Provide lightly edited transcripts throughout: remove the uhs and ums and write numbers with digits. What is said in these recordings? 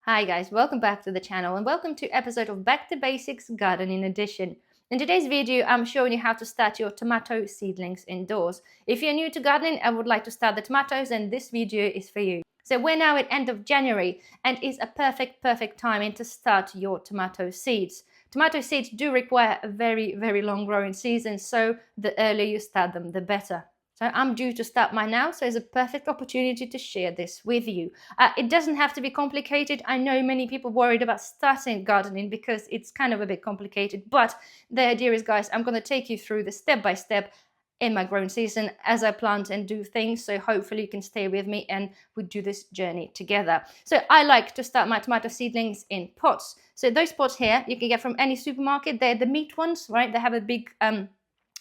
Hi guys, welcome back to the channel and welcome to episode of Back to Basics Gardening Edition. In today's video, I'm showing you how to start your tomato seedlings indoors. If you're new to gardening and would like to start the tomatoes, then this video is for you. So we're now at end of January and it's a perfect timing to start your tomato seeds. Tomato seeds do require a very long growing season, so the earlier you start them, the better. So I'm due to start mine now, so it's a perfect opportunity to share this with you. It doesn't have to be complicated. I know many people worried about starting gardening because it's kind of a bit complicated, but the idea is, guys, I'm going to take you through the step by step in my growing season as I plant and do things, so hopefully you can stay with me and we do this journey together. So I like to start my tomato seedlings in pots. So those pots here you can get from any supermarket. They're the meat ones, right? They have a big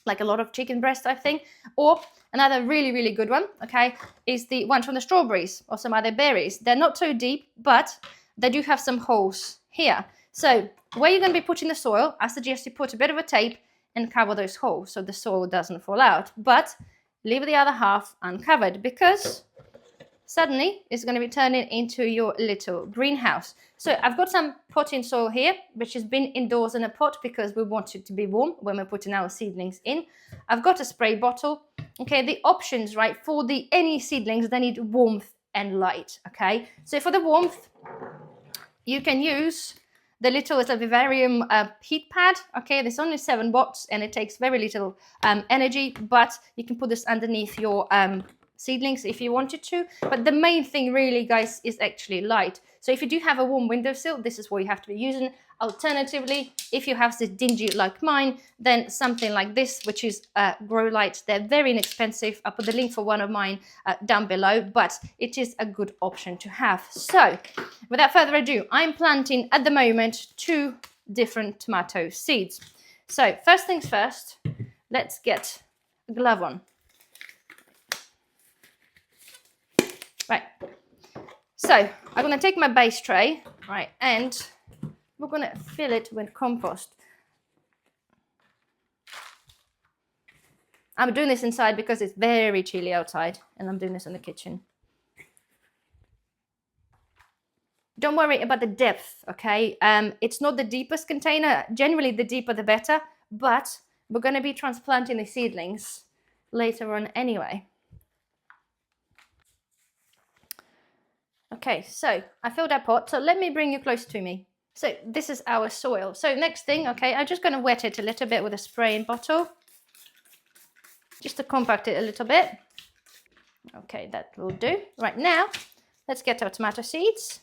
like a lot of chicken breast type thing. Or another really good one, okay, is the one from the strawberries or some other berries. They're not so deep, but they do have some holes here. So where you're going to be putting the soil, I suggest you put a bit of a tape and cover those holes so the soil doesn't fall out. But leave the other half uncovered because suddenly it's going to be turning into your little greenhouse. So I've got some potting soil here, which has been indoors in a pot because we want it to be warm when we're putting our seedlings in. I've got a spray bottle. Okay, the options, right, for any seedlings, they need warmth and light, okay? So for the warmth, you can use the little Vivarium heat pad. Okay, there's only 7 watts and it takes very little energy, but you can put this underneath your seedlings if you wanted to. But the main thing really, guys, is actually light. So if you do have a warm windowsill, this is what you have to be using. Alternatively, if you have this dingy like mine, then something like this, which is grow light. They're very inexpensive. I'll put the link for one of mine down below, but it is a good option to have. So without further ado, I'm planting at the moment 2 different tomato seeds. So first things first, let's get a glove on. Right, so I'm going to take my base tray, right, and we're going to fill it with compost. I'm doing this inside because it's very chilly outside, and I'm doing this in the kitchen. Don't worry about the depth, okay? It's not the deepest container. Generally, the deeper the better, but we're going to be transplanting the seedlings later on anyway. Okay, so I filled our pot, so let me bring you close to me. So this is our soil. So next thing, okay, I'm just going to wet it a little bit with a spraying bottle, just to compact it a little bit. Okay, that will do. Right now, let's get our tomato seeds.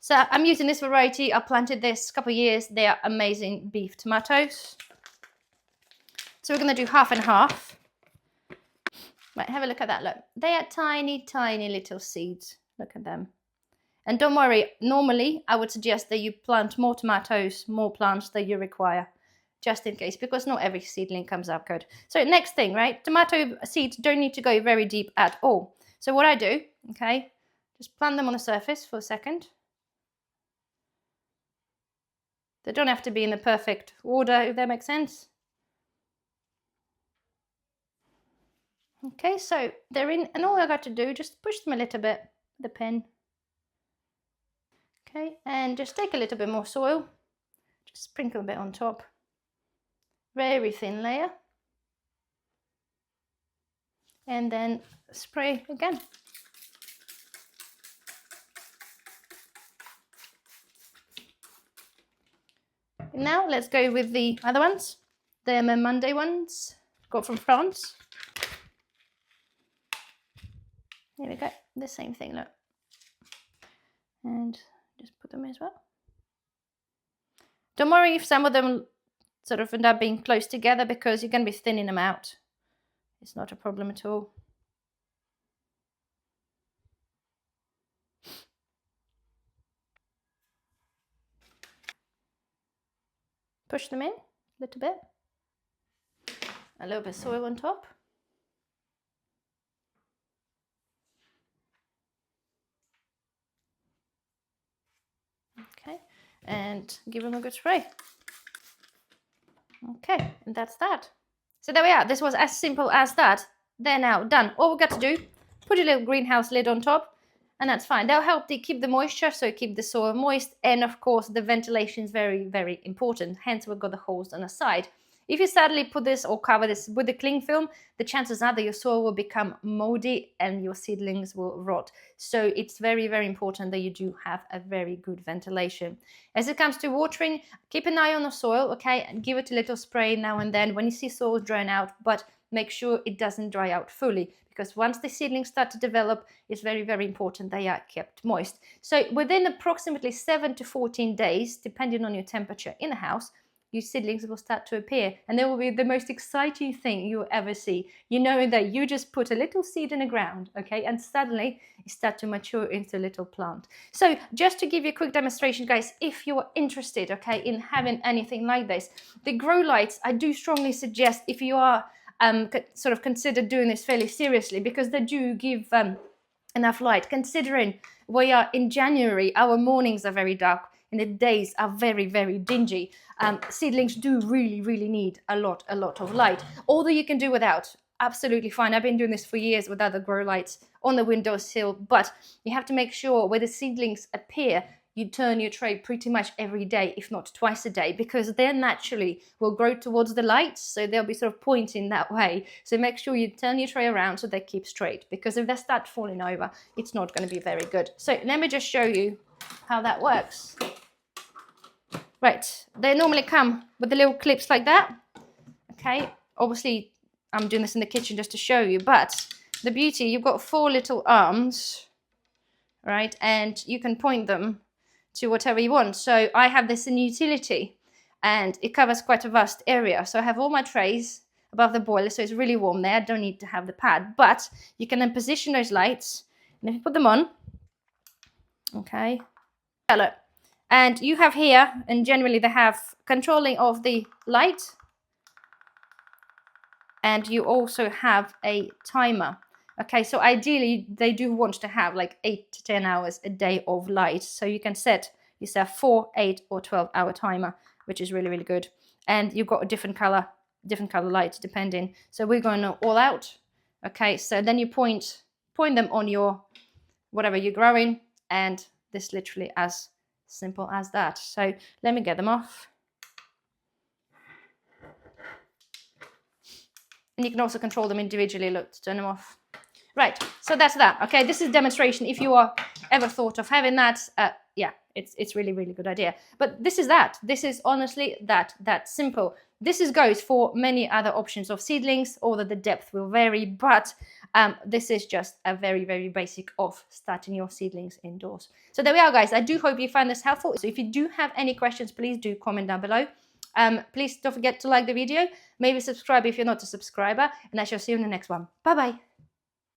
So I'm using this variety. I planted this a couple of years. They are amazing beef tomatoes. So we're going to do half and half. Right, have a look at that. Look, they are tiny little seeds. Look at them. And don't worry, normally I would suggest that you plant more tomatoes, more plants than you require, just in case, because not every seedling comes out good. So next thing, right, tomato seeds don't need to go very deep at all. So what I do, okay, just plant them on the surface for a second. They don't have to be in the perfect order, if that makes sense. Okay, so they're in, and all I got to do, just push them a little bit with the pen. Okay, and just take a little bit more soil, just sprinkle a bit on top. Very thin layer. And then spray again. Now let's go with the other ones, the Monday ones, got from France. Here we go, the same thing, look. And just put them as well. Don't worry if some of them sort of end up being close together because you're going to be thinning them out. It's not a problem at all. Push them in a little bit. A little bit of soil on top. Okay, and give them a good spray. Okay, and that's that. So there we are. This was as simple as that. They're now done. All we've got to do, put a little greenhouse lid on top, and that's fine. They'll help to keep the moisture, so keep the soil moist, and of course the ventilation is very, very important. Hence we've got the holes on the side. If you sadly put this or cover this with the cling film, the chances are that your soil will become moldy and your seedlings will rot. So it's very, very important that you do have a very good ventilation. As it comes to watering, keep an eye on the soil, okay, and give it a little spray now and then when you see soil drying out, but make sure it doesn't dry out fully, because once the seedlings start to develop, it's very, very important they are kept moist. So within approximately 7 to 14 days, depending on your temperature in the house, your seedlings will start to appear, and they will be the most exciting thing you'll ever see. You know that you just put a little seed in the ground, okay, and suddenly it starts to mature into a little plant. So just to give you a quick demonstration, guys, if you're interested, okay, in having anything like this, the grow lights, I do strongly suggest, if you are sort of consider doing this fairly seriously, because they do give enough light. Considering we are in January, our mornings are very dark and the days are very, very dingy. Seedlings do really, really need a lot of light. Although you can do without, absolutely fine. I've been doing this for years without the grow lights on the windowsill, but you have to make sure where the seedlings appear, you turn your tray pretty much every day, if not twice a day, because they naturally will grow towards the light, so they'll be sort of pointing that way. So make sure you turn your tray around so they keep straight, because if they start falling over, it's not going to be very good. So let me just show you how that works. Right, they normally come with the little clips like that. Okay, obviously I'm doing this in the kitchen just to show you, but the beauty, you've got 4 little arms, right, and you can point them to whatever you want. So I have this in utility and it covers quite a vast area. So I have all my trays above the boiler, so it's really warm there. I don't need to have the pad, but you can then position those lights, and if you put them on, okay, hello. And you have here, and generally they have controlling of the light, and you also have a timer. Okay, so ideally they do want to have like 8 to 10 hours a day of light. So you can set yourself 4, 8 or 12-hour timer, which is really, really good. And you've got a different color light depending. So we're going all out. Okay, so then you point them on your whatever you're growing, and this literally as simple as that. So let me get them off. And you can also control them individually. Look, to turn them off. Right, so that's that. Okay, this is demonstration. If you are ever thought of having that, yeah, it's really, really good idea. But this is that. This is honestly that simple. This goes for many other options of seedlings, although the depth will vary, but this is just a very, very basic of starting your seedlings indoors. So there we are, guys. I do hope you find this helpful. So if you do have any questions, please do comment down below. Please don't forget to like the video, maybe subscribe if you're not a subscriber, and I shall see you in the next one. Bye bye.